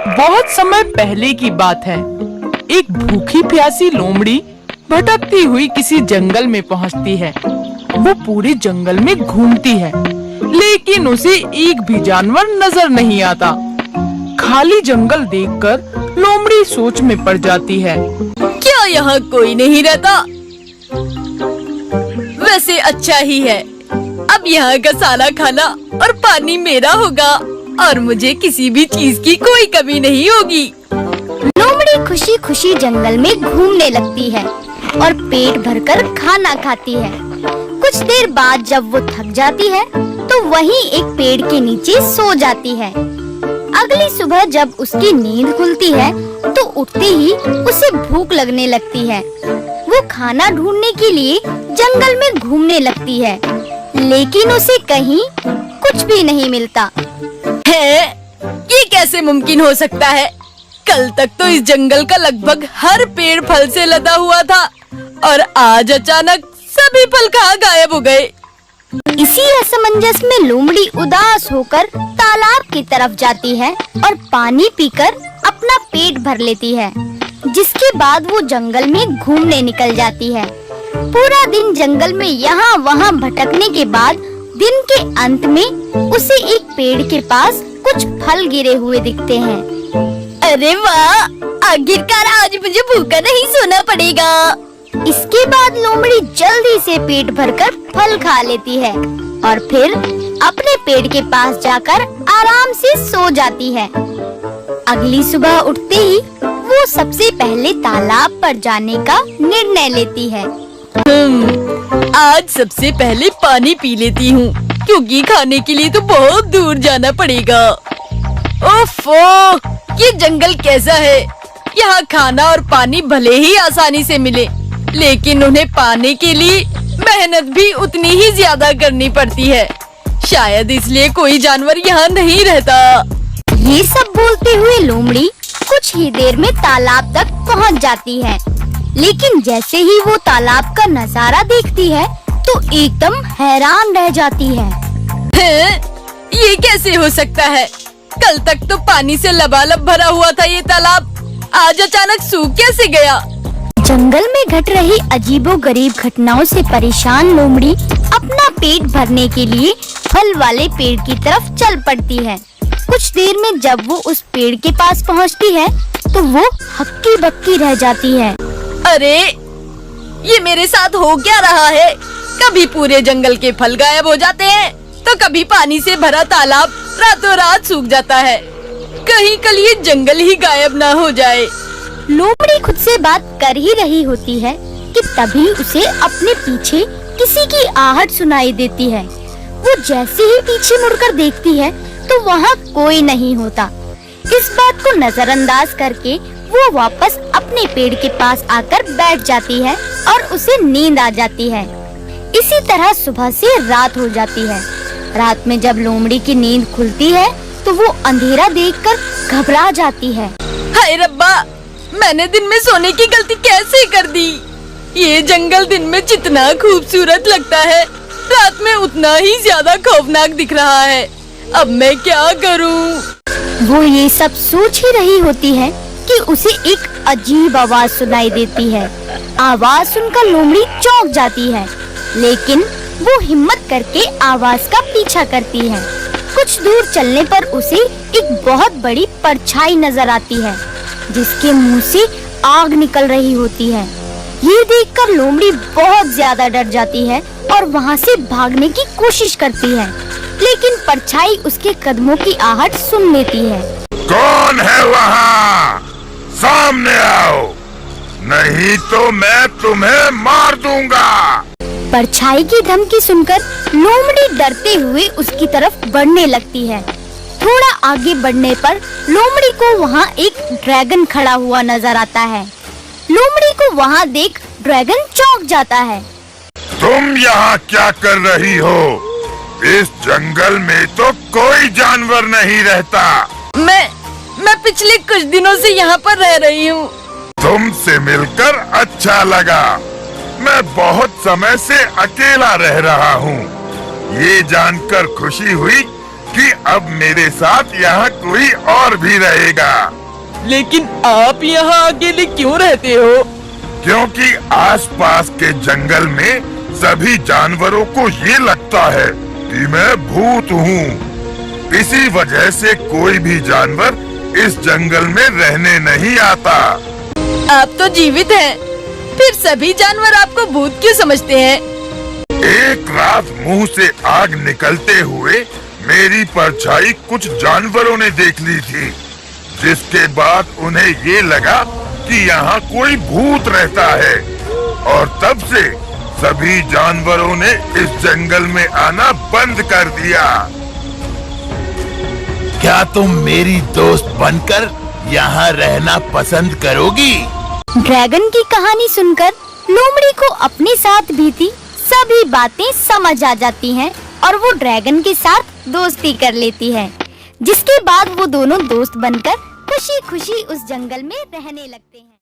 बहुत समय पहले की बात है। एक भूखी प्यासी लोमड़ी भटकती हुई किसी जंगल में पहुंचती है। वो पूरे जंगल में घूमती है, लेकिन उसे एक भी जानवर नजर नहीं आता। खाली जंगल देखकर लोमड़ी सोच में पड़ जाती है। क्या यहाँ कोई नहीं रहता? वैसे अच्छा ही है, अब यहाँ का सारा खाना और पानी मेरा होगा और मुझे किसी भी चीज की कोई कमी नहीं होगी। लोमड़ी खुशी खुशी जंगल में घूमने लगती है और पेट भरकर खाना खाती है। कुछ देर बाद जब वो थक जाती है तो वहीं एक पेड़ के नीचे सो जाती है। अगली सुबह जब उसकी नींद खुलती है तो उठते ही उसे भूख लगने लगती है। वो खाना ढूंढने के लिए जंगल में घूमने लगती है, लेकिन उसे कहीं कुछ भी नहीं मिलता। है, ये कैसे मुमकिन हो सकता है? कल तक तो इस जंगल का लगभग हर पेड़ फल से लदा हुआ था और आज अचानक सभी फल कहाँ गायब हो गए। इसी असमंजस में लोमड़ी उदास होकर तालाब की तरफ जाती है और पानी पीकर अपना पेट भर लेती है। जिसके बाद वो जंगल में घूमने निकल जाती है। पूरा दिन जंगल में यहाँ वहाँ भटकने के बाद दिन के अंत में उसे एक पेड़ के पास कुछ फल गिरे हुए दिखते हैं। अरे वाह, आखिरकार आज मुझे भूखा नहीं सोना पड़ेगा। इसके बाद लोमड़ी जल्दी से पेट भरकर फल खा लेती है और फिर अपने पेड़ के पास जाकर आराम से सो जाती है। अगली सुबह उठते ही वो सबसे पहले तालाब पर जाने का निर्णय लेती है। आज सबसे पहले पानी पी लेती हूँ, क्योंकि खाने के लिए तो बहुत दूर जाना पड़ेगा। ओफो, ये जंगल कैसा है? यहाँ खाना और पानी भले ही आसानी से मिले, लेकिन उन्हें पाने के लिए मेहनत भी उतनी ही ज्यादा करनी पड़ती है। शायद इसलिए कोई जानवर यहाँ नहीं रहता। ये सब बोलते हुए लोमड़ी कुछ ही देर में तालाब तक पहुँच जाती है, लेकिन जैसे ही वो तालाब का नजारा देखती है तो एकदम हैरान रह जाती है। ये कैसे हो सकता है? कल तक तो पानी से लबालब भरा हुआ था ये तालाब, आज अचानक सूख कैसे गया? जंगल में घट रही अजीबोगरीब घटनाओं से परेशान लोमड़ी अपना पेट भरने के लिए फल वाले पेड़ की तरफ चल पड़ती है। कुछ देर में जब वो उस पेड़ के पास पहुंचती है तो वो हक्की बक्की रह जाती है। अरे, ये मेरे साथ हो क्या रहा है? कभी पूरे जंगल के फल गायब हो जाते हैं, तो कभी पानी से भरा तालाब रातों रात सूख जाता है। कहीं कल ये जंगल ही गायब ना हो जाए। लोमड़ी खुद से बात कर ही रही होती है कि तभी उसे अपने पीछे किसी की आहट सुनाई देती है। वो जैसे ही पीछे मुड़कर देखती है तो वहाँ कोई नहीं होता। इस बात को नजरअंदाज करके वो वापस अपने पेड़ के पास आकर बैठ जाती है और उसे नींद आ जाती है। इसी तरह सुबह से रात हो जाती है। रात में जब लोमड़ी की नींद खुलती है तो वो अंधेरा देखकर घबरा जाती है। हाय रब्बा, मैंने दिन में सोने की गलती कैसे कर दी? ये जंगल दिन में जितना खूबसूरत लगता है, रात में उतना ही ज्यादा खौफनाक दिख रहा है। अब मैं क्या करूं? वो ये सब सोच ही रही होती है कि उसे एक अजीब आवाज सुनाई देती है। आवाज सुनकर लोमड़ी चौंक जाती है, लेकिन वो हिम्मत करके आवाज का पीछा करती है। कुछ दूर चलने पर उसे एक बहुत बड़ी परछाई नजर आती है, जिसके मुंह से आग निकल रही होती है। ये देखकर लोमड़ी बहुत ज्यादा डर जाती है और वहाँ से भागने की कोशिश करती है, लेकिन परछाई उसके कदमों की आहट सुन लेती है। कौन है वहाँ? सामने आओ, नहीं तो मैं तुम्हें मार दूंगा। परछाई की धमकी सुनकर लोमड़ी डरते हुए उसकी तरफ बढ़ने लगती है। थोड़ा आगे बढ़ने पर लोमड़ी को वहाँ एक ड्रैगन खड़ा हुआ नजर आता है। लोमड़ी को वहाँ देख ड्रैगन चौंक जाता है। तुम यहाँ क्या कर रही हो? इस जंगल में तो कोई जानवर नहीं रहता। मैं पिछले कुछ दिनों से यहाँ पर रह रही हूँ। तुमसे मिलकर अच्छा लगा। मैं बहुत समय से अकेला रह रहा हूँ। ये जानकर खुशी हुई कि अब मेरे साथ यहाँ कोई और भी रहेगा, लेकिन आप यहाँ अकेले क्यों रहते हो? क्योंकि आसपास के जंगल में सभी जानवरों को ये लगता है कि मैं भूत हूँ। इसी वजह से कोई भी जानवर इस जंगल में रहने नहीं आता। आप तो जीवित हैं, फिर सभी जानवर आपको भूत क्यों समझते हैं? एक रात मुंह से आग निकलते हुए मेरी परछाई कुछ जानवरों ने देख ली थी, जिसके बाद उन्हें ये लगा कि यहाँ कोई भूत रहता है, और तब से सभी जानवरों ने इस जंगल में आना बंद कर दिया। क्या तुम मेरी दोस्त बनकर यहाँ रहना पसंद करोगी? ड्रैगन की कहानी सुनकर लोमड़ी को अपने साथ बीती सभी बातें समझ आ जाती हैं और वो ड्रैगन के साथ दोस्ती कर लेती है, जिसके बाद वो दोनों दोस्त बनकर खुशी खुशी उस जंगल में रहने लगते हैं।